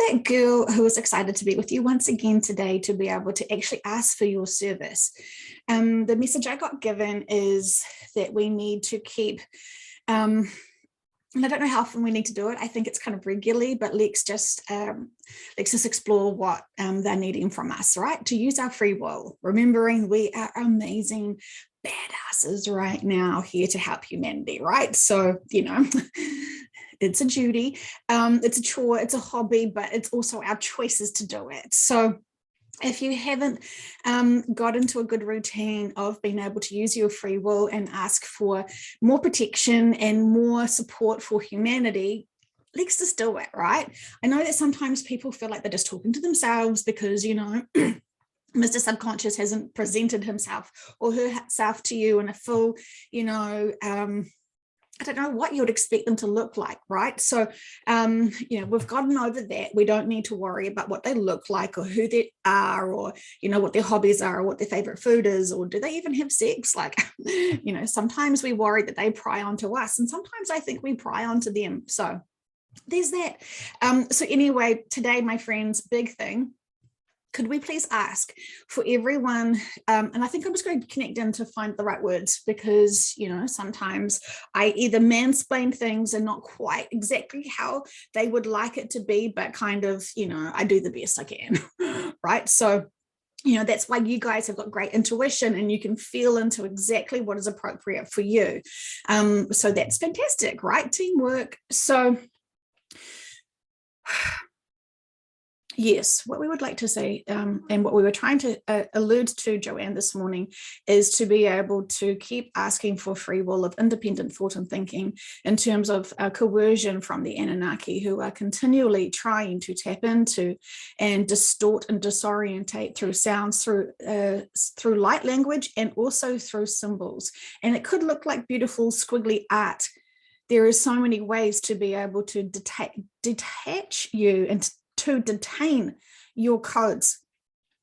that girl who is excited to be with you once again today to be able to actually ask for your service. The message I got given is that we need to keep, and I don't know how often we need to do it. I think it's kind of regularly, but let's just explore what they're needing from us, right? To use our free will, remembering we are amazing badasses right now here to help humanity, right? So, it's a duty, it's a chore, it's a hobby, but it's also our choices to do it. So if you haven't got into a good routine of being able to use your free will and ask for more protection and more support for humanity, let's just do it, right? I know that sometimes people feel like they're just talking to themselves because, Mr. Subconscious hasn't presented himself or herself to you in a full, I don't know what you would expect them to look like, right? So, we've gotten over that. We don't need to worry about what they look like or who they are or, what their hobbies are or what their favorite food is or do they even have sex? Like, sometimes we worry that they pry onto us and sometimes I think we pry onto them. So there's that. So anyway, today, my friends, big thing. Could we please ask for everyone, and I think I'm just going to connect in to find the right words because, sometimes I either mansplain things and not quite exactly how they would like it to be, but kind of, I do the best I can, right? So, that's why you guys have got great intuition and you can feel into exactly what is appropriate for you. So that's fantastic, right? Teamwork. So, yes, what we would like to say and what we were trying to allude to, Joanne, this morning is to be able to keep asking for free will of independent thought and thinking in terms of coercion from the Anunnaki who are continually trying to tap into and distort and disorientate through sounds, through light language and also through symbols. And it could look like beautiful squiggly art. There are so many ways to be able to detach you and to detain your codes.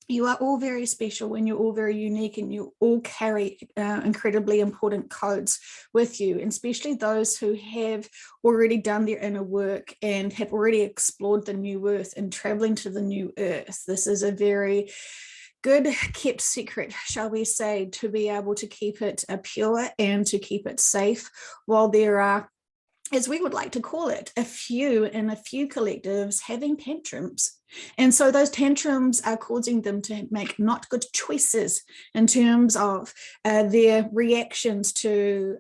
You are all very special and you're all very unique and you all carry incredibly important codes with you, and especially those who have already done their inner work and have already explored the new earth and traveling to the new earth. This is a very good kept secret, shall we say, to be able to keep it pure and to keep it safe while there are, as we would like to call it, a few collectives having tantrums. And so those tantrums are causing them to make not good choices in terms of their reactions to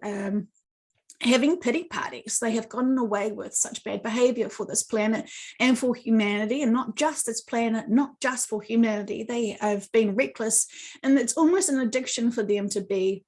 having pity parties. They have gotten away with such bad behavior for this planet and for humanity, and not just this planet, not just for humanity. They have been reckless, and it's almost an addiction for them to be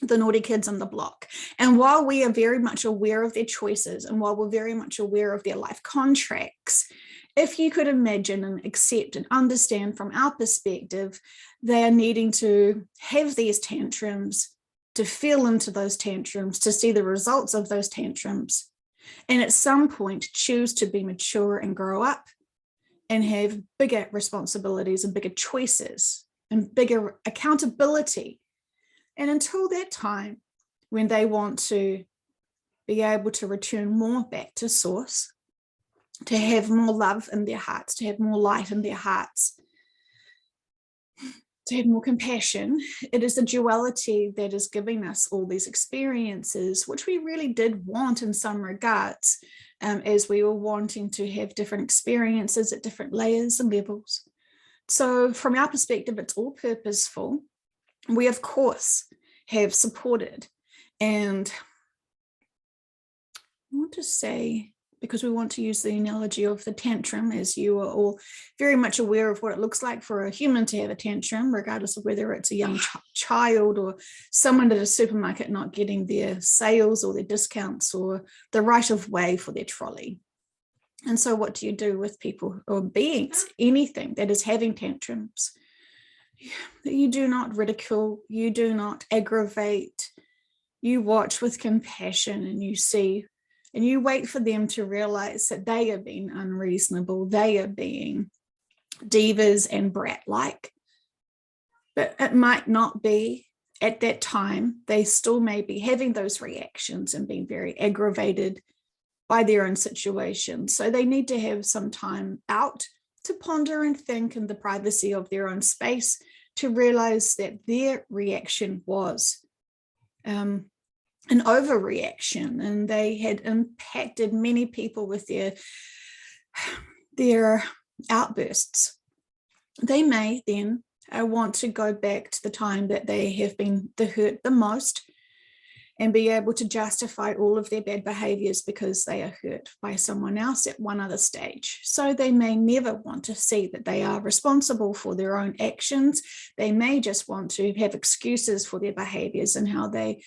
the naughty kids on the block. And while we are very much aware of their choices and while we're very much aware of their life contracts, if you could imagine and accept and understand from our perspective, they are needing to have these tantrums, to feel into those tantrums, to see the results of those tantrums, and at some point choose to be mature and grow up and have bigger responsibilities and bigger choices and bigger accountability. And until that time, when they want to be able to return more back to source, to have more love in their hearts, to have more light in their hearts, to have more compassion, it is the duality that is giving us all these experiences, which we really did want in some regards, as we were wanting to have different experiences at different layers and levels. So from our perspective, it's all purposeful. We, of course, have supported, and I want to say, because we want to use the analogy of the tantrum, as you are all very much aware of what it looks like for a human to have a tantrum, regardless of whether it's a young child or someone at a supermarket not getting their sales or their discounts or the right of way for their trolley. And so what do you do with people or beings, anything that is having tantrums? You do not ridicule, you do not aggravate, you watch with compassion and you see, and you wait for them to realize that they are being unreasonable, they are being divas and brat-like. But it might not be at that time. They still may be having those reactions and being very aggravated by their own situation. So they need to have some time out to ponder and think in the privacy of their own space to realize that their reaction was an overreaction, and they had impacted many people with their outbursts. They may then want to go back to the time that they have been hurt the most and be able to justify all of their bad behaviors because they are hurt by someone else at one other stage. So they may never want to see that they are responsible for their own actions. They may just want to have excuses for their behaviors and how they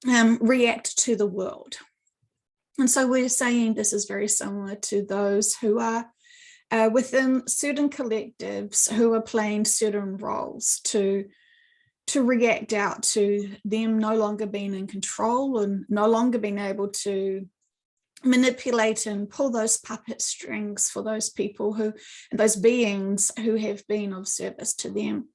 react to the world. And so we're saying this is very similar to those who are within certain collectives who are playing certain roles to react out to them no longer being in control and no longer being able to manipulate and pull those puppet strings for those people and those beings who have been of service to them.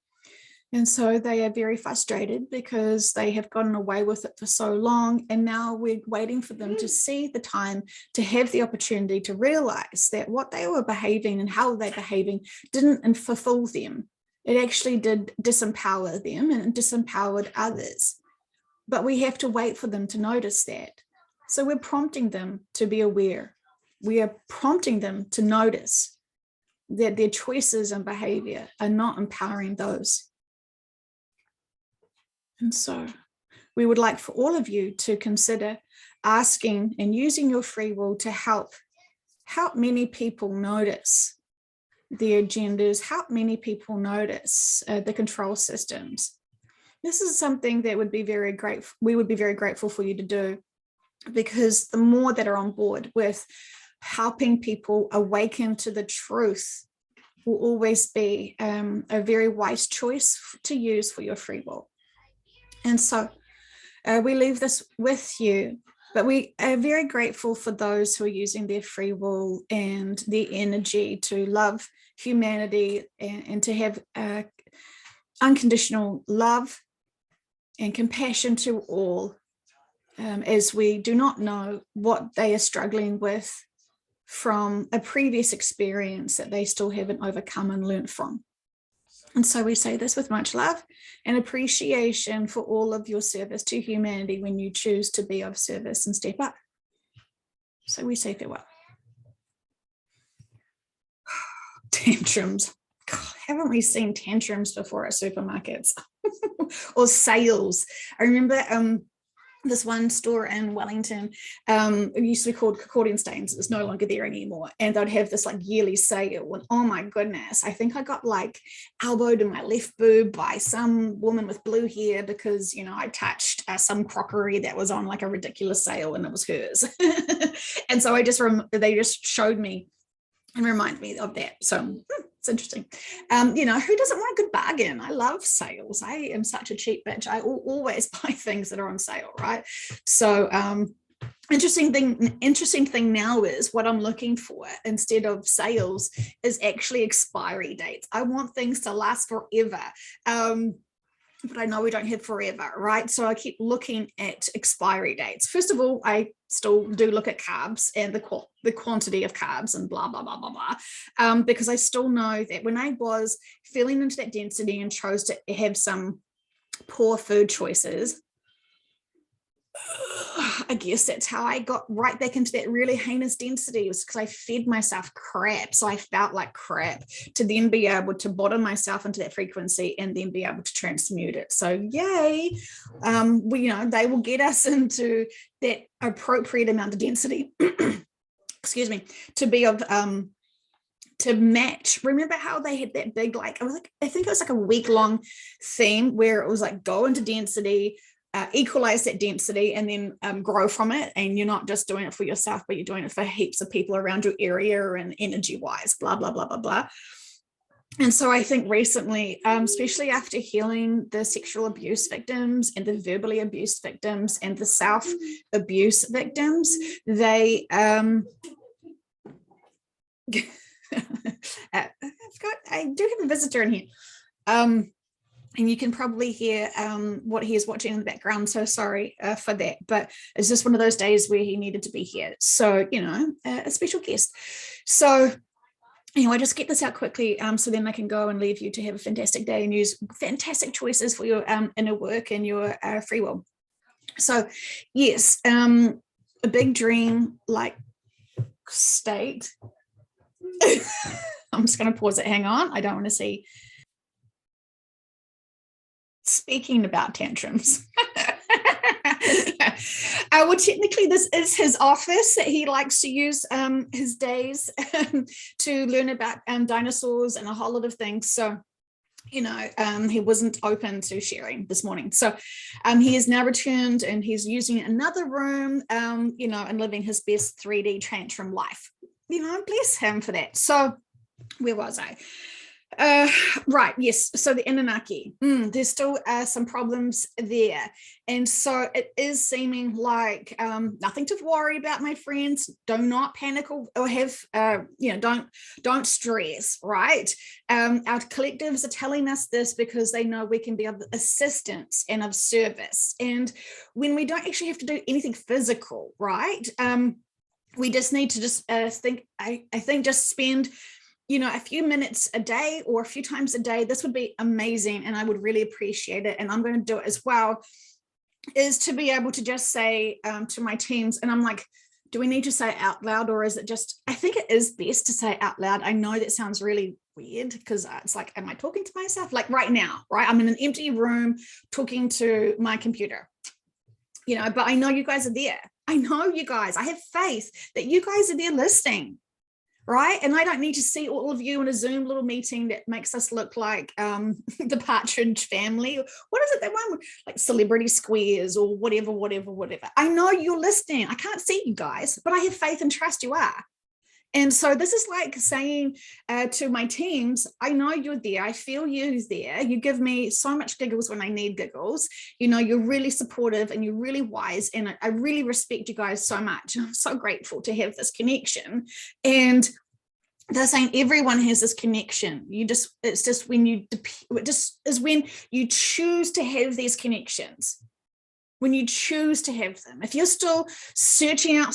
And so they are very frustrated because they have gotten away with it for so long. And now we're waiting for them to see the time to have the opportunity to realize that what they were behaving and how they're behaving didn't fulfill them. It actually did disempower them and disempowered others. But we have to wait for them to notice that. So we're prompting them to be aware. We are prompting them to notice that their choices and behavior are not empowering those. And so we would like for all of you to consider asking and using your free will to help many people notice the agendas, help many people notice the control systems. This is something that we would be very grateful for you to do, because the more that are on board with helping people awaken to the truth will always be a very wise choice to use for your free will. And so we leave this with you, but we are very grateful for those who are using their free will and their energy to love humanity and to have unconditional love and compassion to all, as we do not know what they are struggling with from a previous experience that they still haven't overcome and learned from. And so we say this with much love and appreciation for all of your service to humanity when you choose to be of service and step up. So we say farewell. Tantrums. God, haven't we seen tantrums before at supermarkets or sales? I remember this one store in Wellington, it used to be called Accordion Stains. It's no longer there anymore. And they'd have this like yearly sale. And oh my goodness, I think I got like elbowed in my left boob by some woman with blue hair because, I touched some crockery that was on like a ridiculous sale and it was hers. And so they just showed me and remind me of that. So it's interesting. Who doesn't want a good bargain? I love sales. I am such a cheap bitch. I always buy things that are on sale, right? So interesting thing now is what I'm looking for instead of sales is actually expiry dates. I want things to last forever. But I know we don't have forever, right? So I keep looking at expiry dates. First of all, I still do look at carbs and the quantity of carbs and blah, blah, blah, blah, blah. Because I still know that when I was feeling into that density and chose to have some poor food choices, I guess that's how I got right back into that really heinous density, was because I fed myself crap. So I felt like crap to then be able to bottom myself into that frequency and then be able to transmute it. So yay, they will get us into that appropriate amount of density, excuse me, to be of, to match. Remember how they had that big, I think it was like a week-long theme where it was like go into density, equalize that density and then grow from it. And you're not just doing it for yourself, but you're doing it for heaps of people around your area and energy wise, blah, blah, blah, blah, blah. And so I think recently, especially after healing the sexual abuse victims and the verbally abused victims and the self-abuse victims, they, I do have a visitor in here. And you can probably hear what he is watching in the background. So sorry for that. But it's just one of those days where he needed to be here. So, a special guest. So anyway, just get this out quickly so then I can go and leave you to have a fantastic day and use fantastic choices for your inner work and your free will. So yes, a big dream like state. I'm just going to pause it. Hang on. I don't want to see. Speaking about tantrums. Well, technically this is his office that he likes to use his days to learn about dinosaurs and a whole lot of things. So he wasn't open to sharing this morning. So he has now returned and he's using another room, and living his best 3D tantrum life. Bless him for that. So where was I? Right, yes. So the Anunnaki, there's still some problems there. And so it is seeming like nothing to worry about, my friends. Do not panic or have, don't stress, right? Our collectives are telling us this because they know we can be of assistance and of service. And when we don't actually have to do anything physical, right? We just need to just think, I think just spend a few minutes a day or a few times a day. This would be amazing and I would really appreciate it. And I'm going to do it as well, is to be able to just say to my teams, and I'm like, do we need to say it out loud, or is it just, I think it is best to say it out loud. I know that sounds really weird because it's like, am I talking to myself? Like right now, right? I'm in an empty room talking to my computer, but I know you guys are there. I know you guys, I have faith that you guys are there listening. Right. And I don't need to see all of you in a Zoom little meeting that makes us look like the Partridge Family. What is it? That one, like Celebrity Squares or whatever. I know you're listening. I can't see you guys, but I have faith and trust you are. And so this is like saying to my teams, I know you're there. I feel you there. You give me so much giggles when I need giggles. You're really supportive and you're really wise. And I really respect you guys so much. I'm so grateful to have this connection. And they're saying everyone has this connection. It's just when you choose to have these connections. When you choose to have them. If you're still searching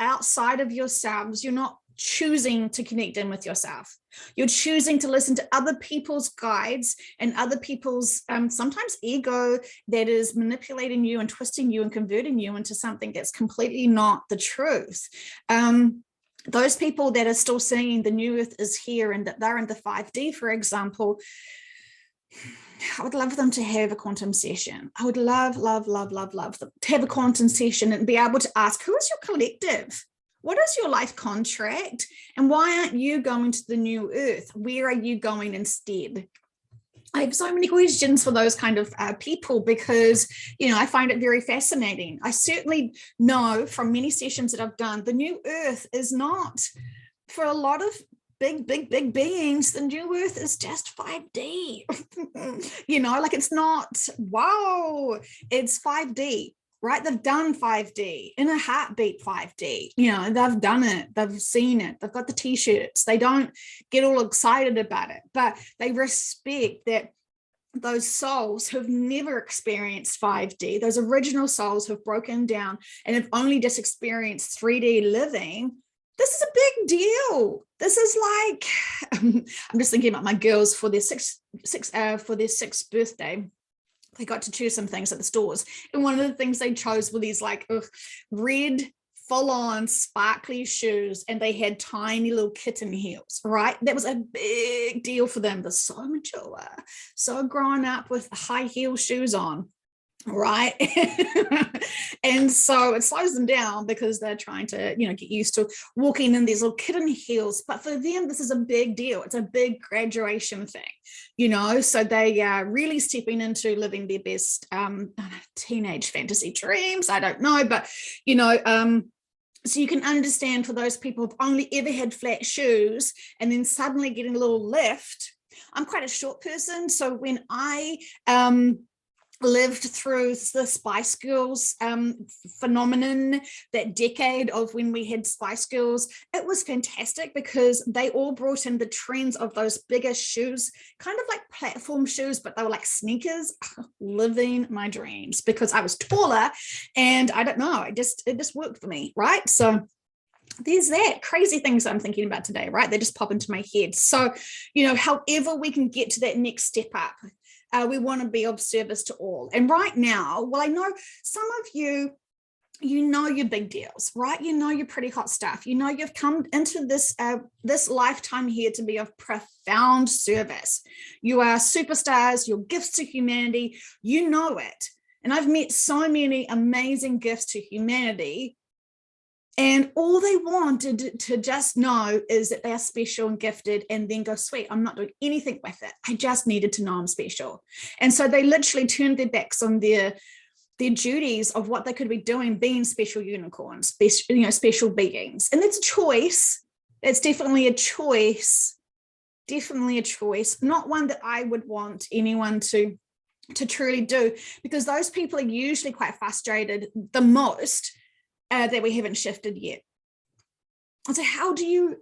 outside of yourselves, you're not choosing to connect in with yourself. You're choosing to listen to other people's guides and other people's sometimes ego that is manipulating you and twisting you and converting you into something that's completely not the truth. Those people that are still saying the new earth is here and that they're in the 5D, for example, I would love them to have a quantum session. I would love them to have a quantum session and be able to ask, who is your collective? What is your life contract? And why aren't you going to the new earth? Where are you going instead? I have so many questions for those kind of people because, I find it very fascinating. I certainly know from many sessions that I've done, the new earth is not, for a lot of big beings, the new earth is just 5D. Like it's not, wow, it's 5D. Right? They've done 5D in a heartbeat 5D. They've done it. They've seen it. They've got the t-shirts. They don't get all excited about it, but they respect that those souls who've never experienced 5D, those original souls who've broken down and have only just experienced 3D living. This is a big deal. This is like, I'm just thinking about my girls for their sixth birthday. They got to choose some things at the stores. And one of the things they chose were these like red, full-on sparkly shoes. And they had tiny little kitten heels, right? That was a big deal for them. They're so mature, so grown up with high heel shoes on. Right. And so it slows them down because they're trying to, get used to walking in these little kitten heels. But for them, this is a big deal. It's a big graduation thing, so they are really stepping into living their best teenage fantasy dreams. I don't know, but, so you can understand for those people who've only ever had flat shoes and then suddenly getting a little lift. I'm quite a short person. So when I lived through the Spice Girls phenomenon, that decade of when we had Spice Girls. It was fantastic because they all brought in the trends of those bigger shoes, kind of like platform shoes, but they were like sneakers. Living my dreams, because I was taller and I don't know, it just worked for me, right? So there's that. Crazy things I'm thinking about today, right? They just pop into my head. So, however we can get to that next step up, we want to be of service to all. And right now, well, I know some of you, your big deals, right? Your pretty hot stuff. You've come into this lifetime here to be of profound service. You are superstars, your gifts to humanity, it. And I've met so many amazing gifts to humanity. And all they wanted to just know is that they are special and gifted, and then go, sweet, I'm not doing anything with it. I just needed to know I'm special. And so they literally turned their backs on their duties of what they could be doing, being special unicorns, special beings. And that's a choice. It's definitely a choice. Definitely a choice. Not one that I would want anyone to truly do, because those people are usually quite frustrated the most that we haven't shifted yet. So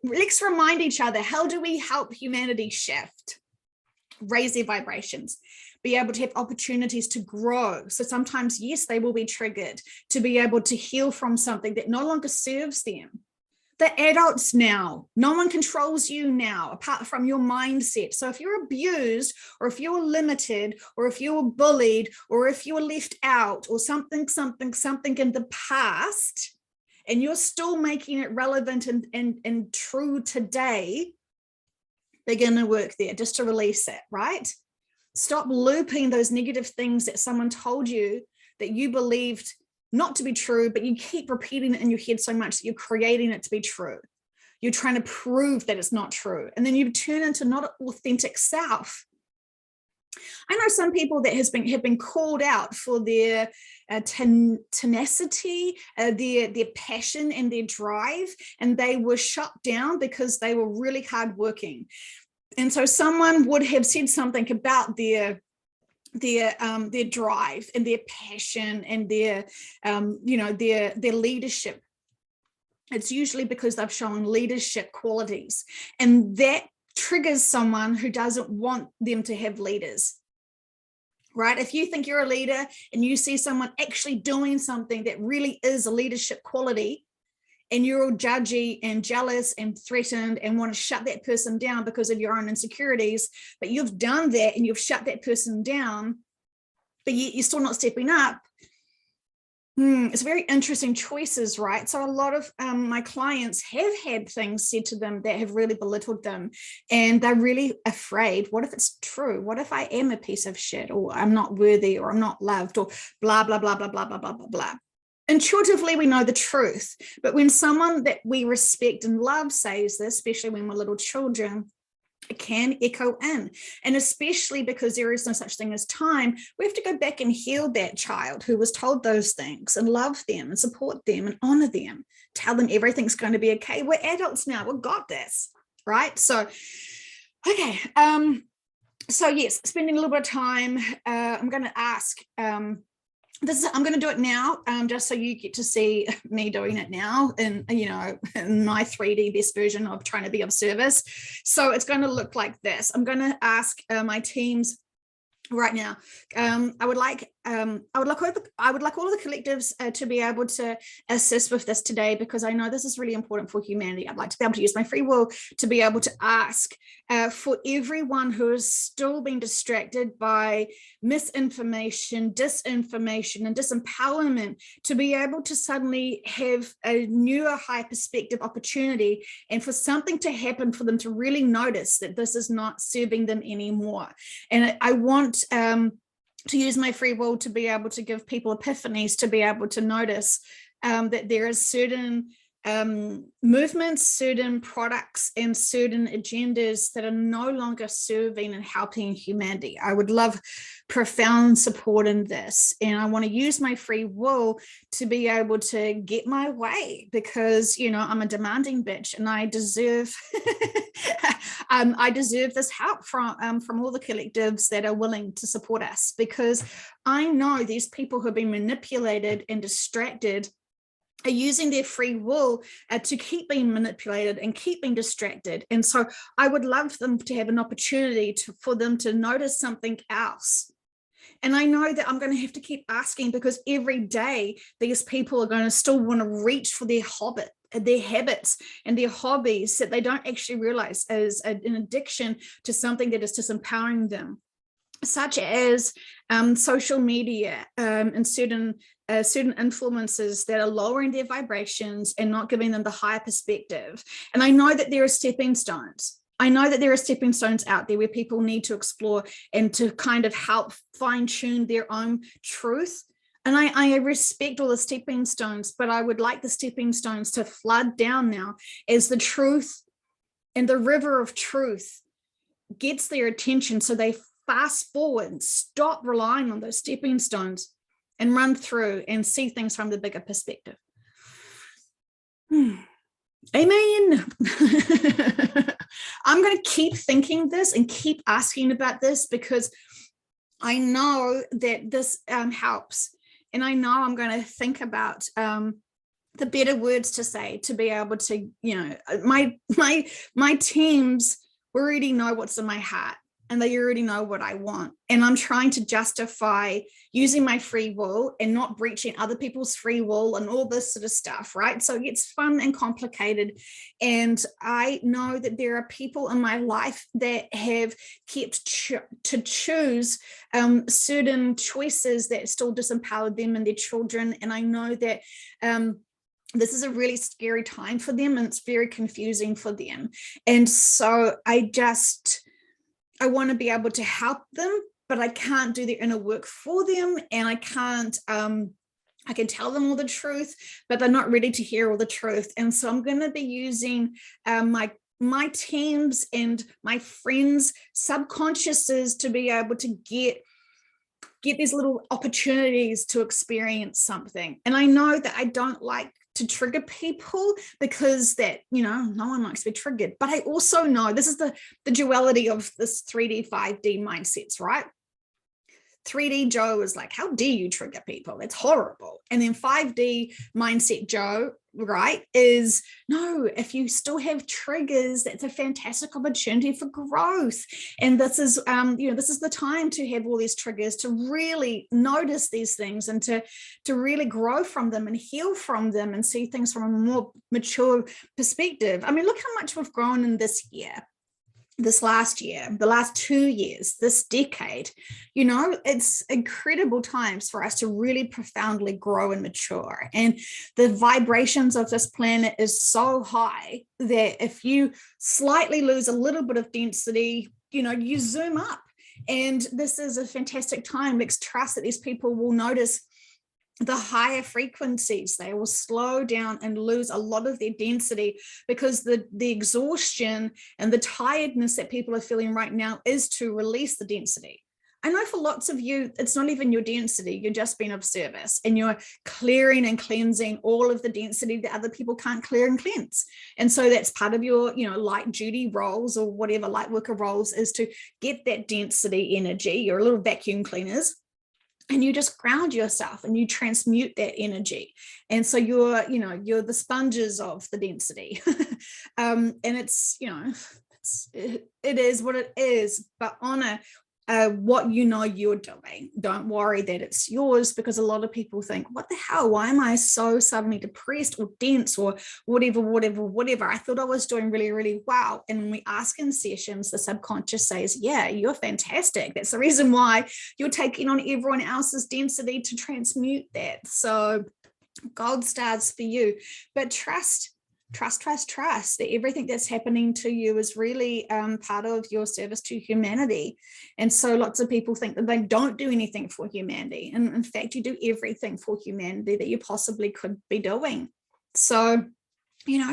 let's remind each other, how do we help humanity shift, raise their vibrations, be able to have opportunities to grow? So sometimes, yes, they will be triggered to be able to heal from something that no longer serves them. They're adults now. No one controls you now, apart from your mindset. So if you're abused, or if you're limited, or if you're bullied, or if you're left out, or something in the past, and you're still making it relevant and true today, begin to work there just to release it, right? Stop looping those negative things that someone told you that you believed not to be true, but you keep repeating it in your head so much that you're creating it to be true. You're trying to prove that it's not true. And then you turn into not an authentic self. I know some people that have been called out for their tenacity, their passion and their drive, and they were shut down because they were really hardworking. And so someone would have said something about their drive and their passion and their leadership. It's usually because they've shown leadership qualities, and that triggers someone who doesn't want them to have leaders, right? If you think you're a leader and you see someone actually doing something that really is a leadership quality, and you're all judgy and jealous and threatened and want to shut that person down because of your own insecurities, but you've done that and you've shut that person down, but you're still not stepping up. It's very interesting choices, right? So a lot of my clients have had things said to them that have really belittled them, and they're really afraid. What if it's true? What if I am a piece of shit, or I'm not worthy, or I'm not loved, or blah, blah, blah, blah, blah, blah, blah, blah, blah. Intuitively, we know the truth. But when someone that we respect and love says this, especially when we're little children, it can echo in. And especially because there is no such thing as time, we have to go back and heal that child who was told those things, and love them and support them and honor them, tell them everything's going to be okay. We're adults now. We've got this, right? So, okay. So yes, spending a little bit of time, I'm going to ask, I'm going to do it now, just so you get to see me doing it now in my 3D best version of trying to be of service. So it's going to look like this. I'm going to ask my teams right now. I would like all of the collectives to be able to assist with this today, because I know this is really important for humanity. I'd like to be able to use my free will to be able to ask for everyone who is still being distracted by misinformation, disinformation, and disempowerment, to be able to suddenly have a newer, high perspective opportunity, and for something to happen for them to really notice that this is not serving them anymore. And I want to use my free will to be able to give people epiphanies, to be able to notice that there is certain movements, certain products, and certain agendas that are no longer serving and helping humanity. I would love profound support in this, and I want to use my free will to be able to get my way, because I'm a demanding bitch, and I deserve I deserve this help from all the collectives that are willing to support us, because I know these people who have been manipulated and distracted are using their free will to keep being manipulated and keep being distracted. And so I would love them to have an opportunity for them to notice something else. And I know that I'm going to have to keep asking, because every day these people are going to still want to reach for their habits and their hobbies that they don't actually realize is an addiction to something that is disempowering them, such as social media and certain influences that are lowering their vibrations and not giving them the higher perspective. And I know that there are stepping stones. I know that there are stepping stones out there where people need to explore and to kind of help fine-tune their own truth. And I respect all the stepping stones, but I would like the stepping stones to flood down now as the truth and the river of truth gets their attention, so they fast forward and stop relying on those stepping stones and run through and see things from the bigger perspective. Amen. I'm going to keep thinking this and keep asking about this, because I know that this helps. And I know I'm going to think about the better words to say to be able to, my teams already know what's in my heart, and they already know what I want. And I'm trying to justify using my free will and not breaching other people's free will and all this sort of stuff, right? So it gets fun and complicated. And I know that there are people in my life that have kept to choose certain choices that still disempowered them and their children. And I know that this is a really scary time for them, and it's very confusing for them. And so I want to be able to help them, but I can't do their inner work for them. And I can't, I can tell them all the truth, but they're not ready to hear all the truth. And so I'm going to be using my teams and my friends' subconsciouses to be able to get these little opportunities to experience something. And I know that I don't like to trigger people, because that, no one likes to be triggered. But I also know this is the duality of this 3D, 5D mindsets, right? 3D Joe is like, how dare you trigger people? It's horrible. And then 5D mindset Joe, right, is no, if you still have triggers, that's a fantastic opportunity for growth. And this is, this is the time to have all these triggers, to really notice these things and to really grow from them and heal from them and see things from a more mature perspective. I mean, look how much we've grown in this year, this last year, the last 2 years, this decade. It's incredible times for us to really profoundly grow and mature. And the vibrations of this planet is so high that if you slightly lose a little bit of density, you zoom up. And this is a fantastic time. Let's trust that these people will notice the higher frequencies. They will slow down and lose a lot of their density, because the exhaustion and the tiredness that people are feeling right now is to release the density. I know for lots of you, it's not even your density. You're just being of service, and you're clearing and cleansing all of the density that other people can't clear and cleanse. And so that's part of your, light duty roles or whatever light worker roles, is to get that density energy. You're a little vacuum cleaners. And you just ground yourself and you transmute that energy. And so you're the sponges of the density. And it's, it is what it is, but honor what you're doing. Don't worry that it's yours, because a lot of people think, what the hell, why am I so suddenly depressed or dense or whatever? I thought I was doing really, really well. And when we ask in sessions, the subconscious says, yeah, you're fantastic. That's the reason why you're taking on everyone else's density to transmute that. So gold stars for you. But trust that everything that's happening to you is really part of your service to humanity. And so lots of people think that they don't do anything for humanity. And in fact, you do everything for humanity that you possibly could be doing. So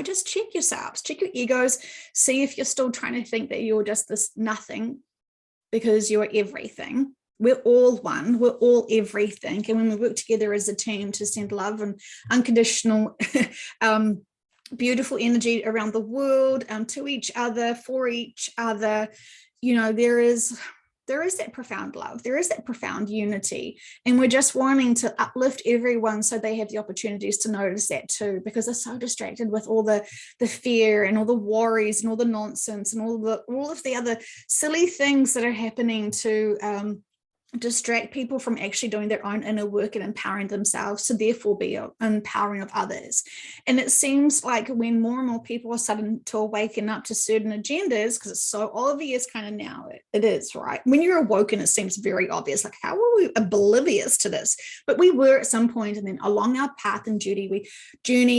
just check yourselves, check your egos, see if you're still trying to think that you're just this nothing, because you're everything. We're all one, we're all everything. And when we work together as a team to send love and unconditional, beautiful energy around the world, to each other, for each other, there is that profound love, there is that profound unity, and we're just wanting to uplift everyone so they have the opportunities to notice that too, because they're so distracted with all the fear and all the worries and all the nonsense and all of the other silly things that are happening to distract people from actually doing their own inner work and empowering themselves to therefore be empowering of others. And it seems like when more and more people are starting to awaken up to certain agendas, because it's so obvious kind of now, it is, right? When you're awoken, it seems very obvious, like how were we oblivious to this? But we were at some point, and then along our path and journey,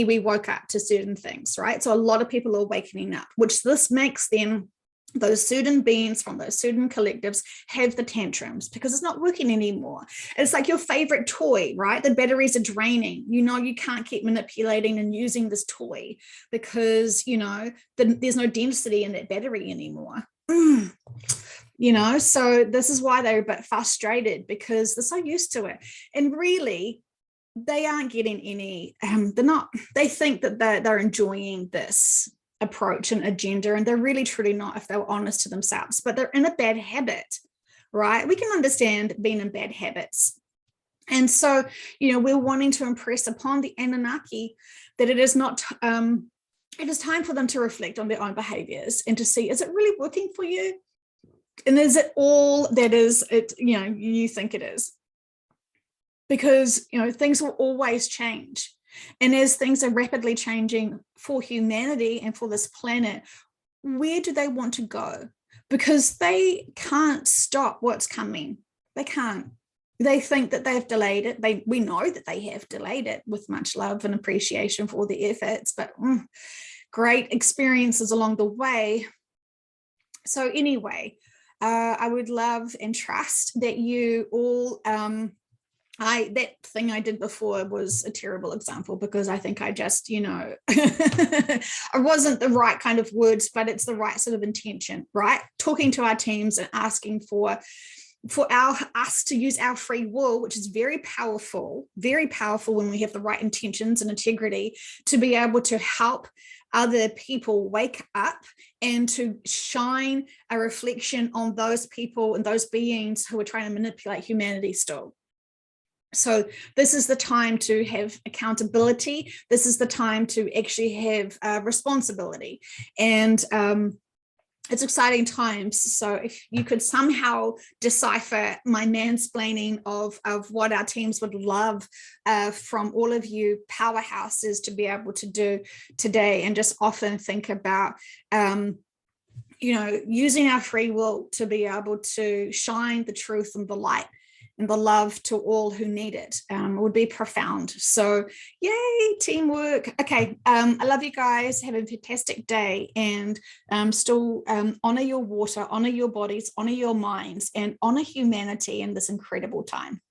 we woke up to certain things, right? So a lot of people are awakening up, which this makes them, those certain beings from those certain collectives, have the tantrums because it's not working anymore. It's like your favorite toy, right? The batteries are draining. You can't keep manipulating and using this toy because, there's no density in that battery anymore. So this is why they're a bit frustrated, because they're so used to it. And really, they aren't getting any, they think that they're enjoying this approach and agenda, and they're really truly not, if they were honest to themselves, but they're in a bad habit, right? We can understand being in bad habits. And so, we're wanting to impress upon the Anunnaki that it is not, it is time for them to reflect on their own behaviors and to see, is it really working for you? And is it all that is it, you think it is? Because, things will always change. And as things are rapidly changing for humanity and for this planet, where do they want to go? Because they can't stop what's coming. They can't. They think that they've delayed it. We know that they have delayed it, with much love and appreciation for all the efforts, but great experiences along the way. So anyway, I would love and trust that you all, that thing I did before was a terrible example, because I think I just, I wasn't the right kind of words, but it's the right sort of intention, right? Talking to our teams and asking for us to use our free will, which is very powerful when we have the right intentions and integrity, to be able to help other people wake up and to shine a reflection on those people and those beings who are trying to manipulate humanity still. So this is the time to have accountability. This is the time to actually have responsibility. And it's exciting times. So if you could somehow decipher my mansplaining of what our teams would love from all of you powerhouses to be able to do today, and just often think about using our free will to be able to shine the truth and the light and the love to all who need it, would be profound. So yay, teamwork. Okay, I love you guys. Have a fantastic day, and still honor your water, honor your bodies, honor your minds, and honor humanity in this incredible time.